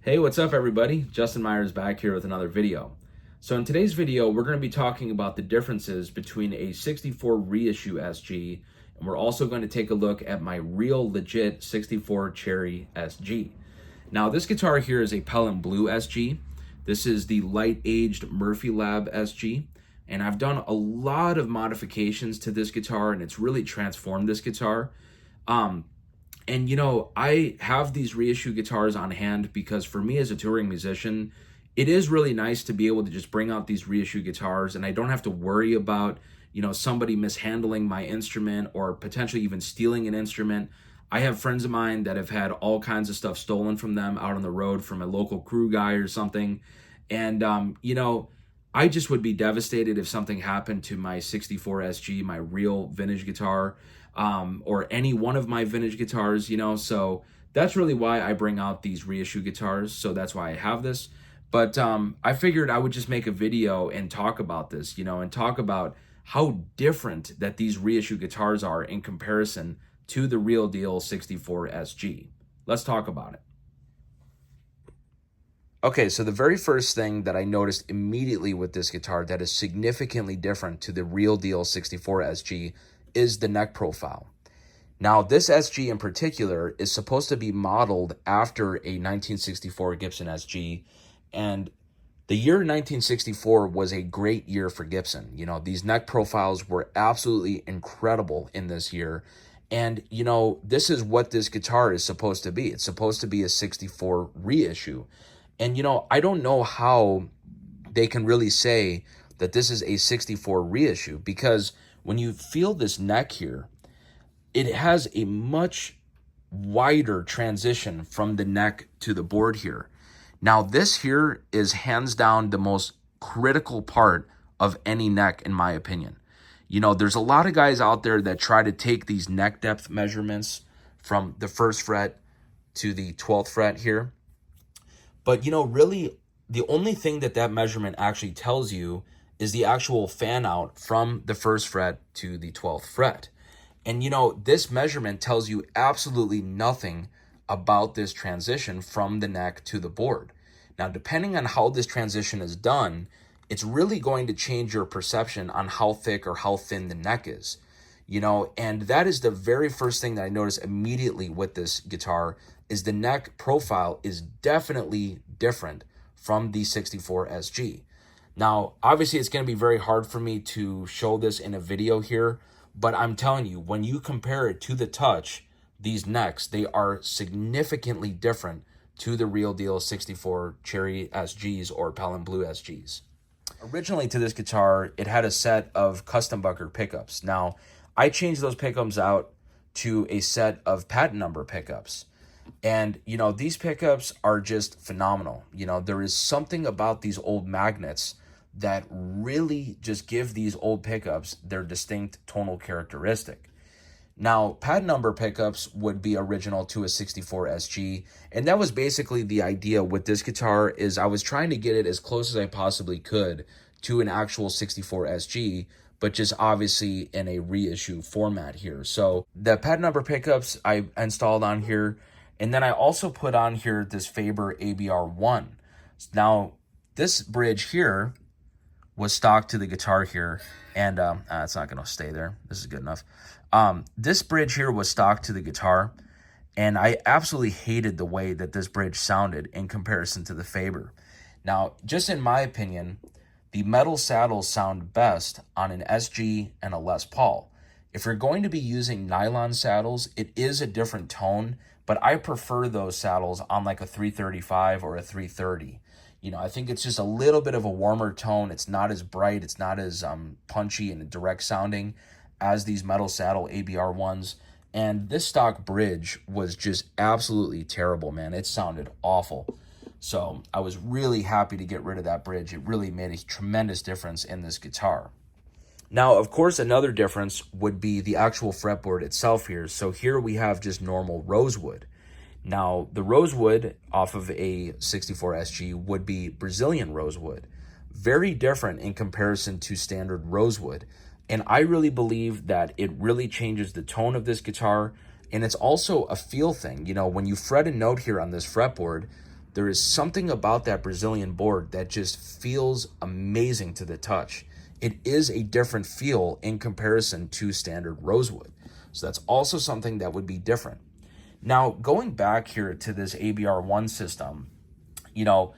Hey, what's up everybody? Justin Myers back here with another video. So in today's video, we're going to be talking about the differences between a 64 reissue SG, and we're also going to take a look at my real legit 64 Cherry SG. Now this guitar here is a Pelham Blue SG. This is the light aged Murphy Lab SG, and I've done a lot of modifications to this guitar and it's really transformed this guitar. And I have these reissue guitars on hand because for me as a touring musician, it is really nice to be able to just bring out these reissue guitars and I don't have to worry about, somebody mishandling my instrument or potentially even stealing an instrument. I have friends of mine that have had all kinds of stuff stolen from them out on the road from a local crew guy or something. And, I just would be devastated if something happened to my 64 SG, my real vintage guitar, or any one of my vintage guitars, so that's really why I bring out these reissue guitars. So that's why I have this. But I figured I would just make a video and talk about this, and talk about how different that these reissue guitars are in comparison to the real deal 64 SG. Let's talk about it. Okay, so the very first thing that I noticed immediately with this guitar that is significantly different to the real deal 64 SG is the neck profile. Now, this SG in particular is supposed to be modeled after a 1964 Gibson SG, and the year 1964 was a great year for Gibson. These neck profiles were absolutely incredible in this year, and this is what this guitar is supposed to be. It's supposed to be a 64 reissue. And, I don't know how they can really say that this is a 64 reissue because when you feel this neck here, it has a much wider transition from the neck to the board here. Now, this here is hands down the most critical part of any neck, in my opinion. There's a lot of guys out there that try to take these neck depth measurements from the 1st fret to the 12th fret here. But, really, the only thing that measurement actually tells you is the actual fan out from the 1st fret to the 12th fret. And, this measurement tells you absolutely nothing about this transition from the neck to the board. Now, depending on how this transition is done, it's really going to change your perception on how thick or how thin the neck is. And that is the very first thing that I noticed immediately with this guitar is the neck profile is definitely different from the 64 SG. Now, obviously, it's going to be very hard for me to show this in a video here, but I'm telling you, when you compare it to the touch, these necks, they are significantly different to the real deal 64 Cherry SGs or Pelham Blue SGs. Originally to this guitar, it had a set of custom bucker pickups. Now, I changed those pickups out to a set of patent number pickups. And, these pickups are just phenomenal. There is something about these old magnets that really just give these old pickups their distinct tonal characteristic. Now, patent number pickups would be original to a 64 SG, and that was basically the idea with this guitar is I was trying to get it as close as I possibly could to an actual 64 SG, but just obviously in a reissue format here. So the patent number pickups I installed on here, and then I also put on here this Faber ABR1. Now, this bridge here was stock to the guitar here, and it's not going to stay there. This is good enough. This bridge here was stock to the guitar, and I absolutely hated the way that this bridge sounded in comparison to the Faber. Now, just in my opinion, the metal saddles sound best on an SG and a Les Paul. If you're going to be using nylon saddles, it is a different tone, but I prefer those saddles on like a 335 or a 330. I think it's just a little bit of a warmer tone. It's not as bright. It's not as punchy and direct sounding as these metal saddle ABR ones. And this stock bridge was just absolutely terrible, man. It sounded awful. So I was really happy to get rid of that bridge. It really made a tremendous difference in this guitar. Now, of course, another difference would be the actual fretboard itself here. So here we have just normal rosewood. Now, the rosewood off of a 64 SG would be Brazilian rosewood. Very different in comparison to standard rosewood. And I really believe that it really changes the tone of this guitar. And it's also a feel thing. When you fret a note here on this fretboard, There is something about that Brazilian board that just feels amazing to the touch. It is a different feel in comparison to standard rosewood. So that's also something that would be different. Now, going back here to this ABR1 system, you know,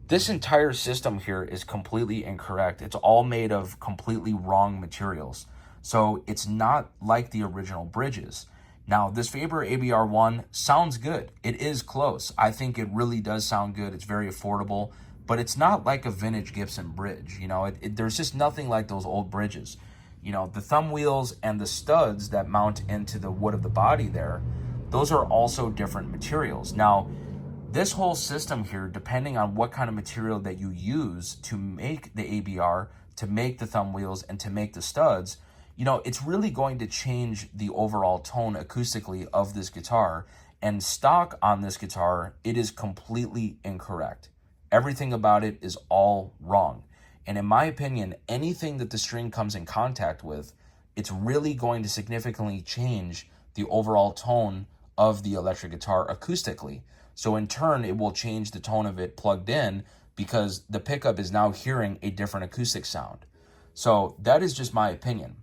this entire system here is completely incorrect. It's all made of completely wrong materials. So it's not like the original bridges. Now, this Faber ABR1 sounds good. It is close. I think it really does sound good. It's very affordable, but it's not like a vintage Gibson bridge. You know, there's just nothing like those old bridges. You know, the thumb wheels and the studs that mount into the wood of the body there, those are also different materials. Now, this whole system here, depending on what kind of material that you use to make the ABR, to make the thumb wheels, and to make the studs, you know, it's really going to change the overall tone acoustically of this guitar. And stock on this guitar, it is completely incorrect. Everything about it is all wrong. And in my opinion, anything that the string comes in contact with, it's really going to significantly change the overall tone of the electric guitar acoustically. So in turn, it will change the tone of it plugged in because the pickup is now hearing a different acoustic sound. So that is just my opinion.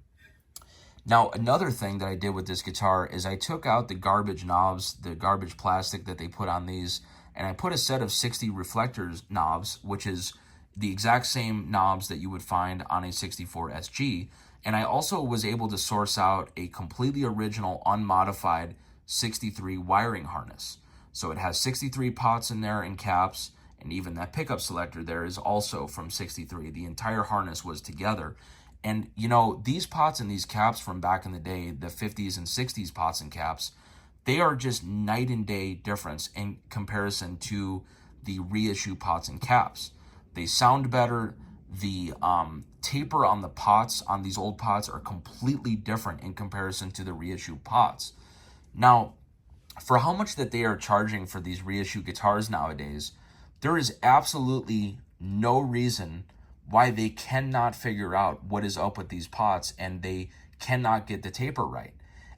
Now, another thing that I did with this guitar is I took out the garbage knobs, the garbage plastic that they put on these, and I put a set of 60 reflectors knobs, which is the exact same knobs that you would find on a 64 SG. And I also was able to source out a completely original, unmodified 63 wiring harness. So it has 63 pots in there and caps, and even that pickup selector there is also from 63. The entire harness was together. And, you know, these pots and these caps from back in the day, the 50s and 60s pots and caps, they are just night and day difference in comparison to the reissue pots and caps. They sound better. The taper on the pots, on these old pots, are completely different in comparison to the reissue pots. Now, for how much that they are charging for these reissue guitars nowadays, there is absolutely no reason why they cannot figure out what is up with these pots and they cannot get the taper right.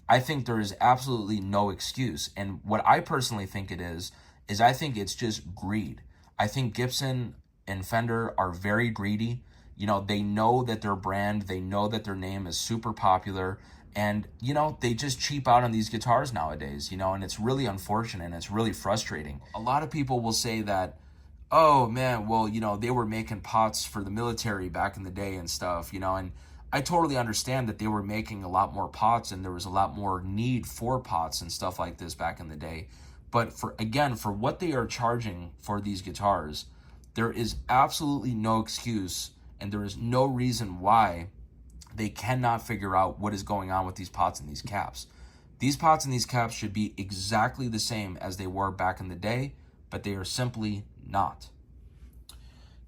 I think there is absolutely no excuse. And what I personally think it is I think it's just greed. I think Gibson and Fender are very greedy. You know, they know that their brand, they know that their name is super popular, and, you know, they just cheap out on these guitars nowadays, you know, and it's really unfortunate and it's really frustrating. A lot of people will say that, oh man, well, you know, they were making pots for the military back in the day and stuff, you know, and I totally understand that they were making a lot more pots and there was a lot more need for pots and stuff like this back in the day. But for what they are charging for these guitars, there is absolutely no excuse and there is no reason why they cannot figure out what is going on with these pots and these caps. These pots and these caps should be exactly the same as they were back in the day, but they are simply not.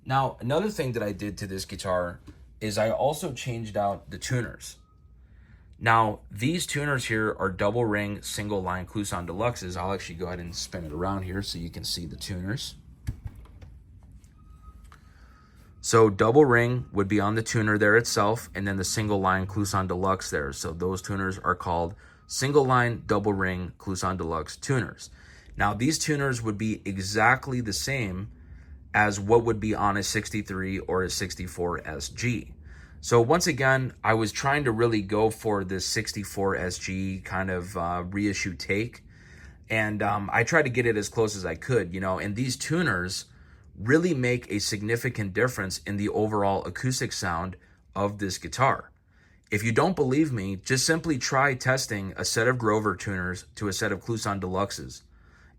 Now, another thing that I did to this guitar is I also changed out the tuners. Now, these tuners here are double ring single line Kluson Deluxes. I'll actually go ahead and spin it around here so you can see the tuners. So double ring would be on the tuner there itself, and then the single line Kluson Deluxe there. So those tuners are called single line double ring Kluson Deluxe tuners. Now, these tuners would be exactly the same as what would be on a 63 or a 64 SG. So once again, I was trying to really go for this 64 SG kind of reissue take. And I tried to get it as close as I could, you know, and these tuners really make a significant difference in the overall acoustic sound of this guitar. If you don't believe me, just simply try testing a set of Grover tuners to a set of Kluson Deluxes.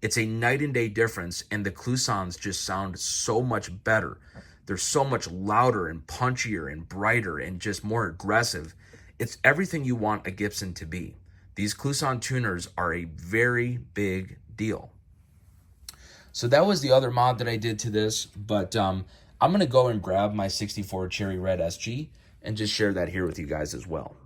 It's a night and day difference, and the Klusons just sound so much better. They're so much louder and punchier and brighter and just more aggressive. It's everything you want a Gibson to be. These Kluson tuners are a very big deal. So that was the other mod that I did to this, but I'm going to go and grab my 64 Cherry Red SG and just share that here with you guys as well.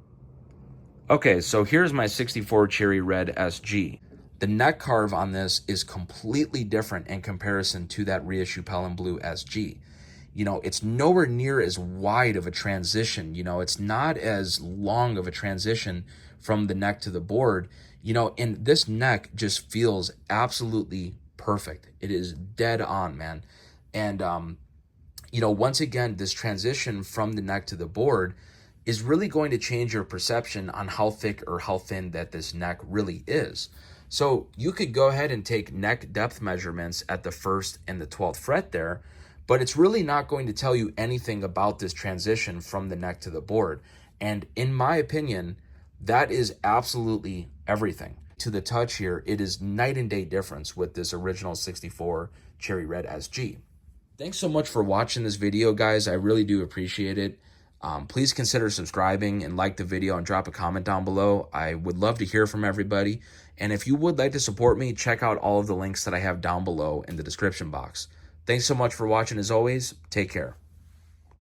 Okay, so here's my 64 Cherry Red SG. The neck carve on this is completely different in comparison to that reissue Pelham Blue SG. You know, it's nowhere near as wide of a transition. You know, it's not as long of a transition from the neck to the board. You know, and this neck just feels absolutely perfect. It is dead on, man. And, you know, once again, this transition from the neck to the board is really going to change your perception on how thick or how thin that this neck really is. So you could go ahead and take neck depth measurements at the 1st and the 12th fret there, but it's really not going to tell you anything about this transition from the neck to the board. And in my opinion, that is absolutely everything. To the touch here, it is night and day difference with this original 64 Cherry Red SG. Thanks so much for watching this video, guys. I really do appreciate it. Please consider subscribing and like the video and drop a comment down below. I would love to hear from everybody. And if you would like to support me, check out all of the links that I have down below in the description box. Thanks so much for watching as always. Take care.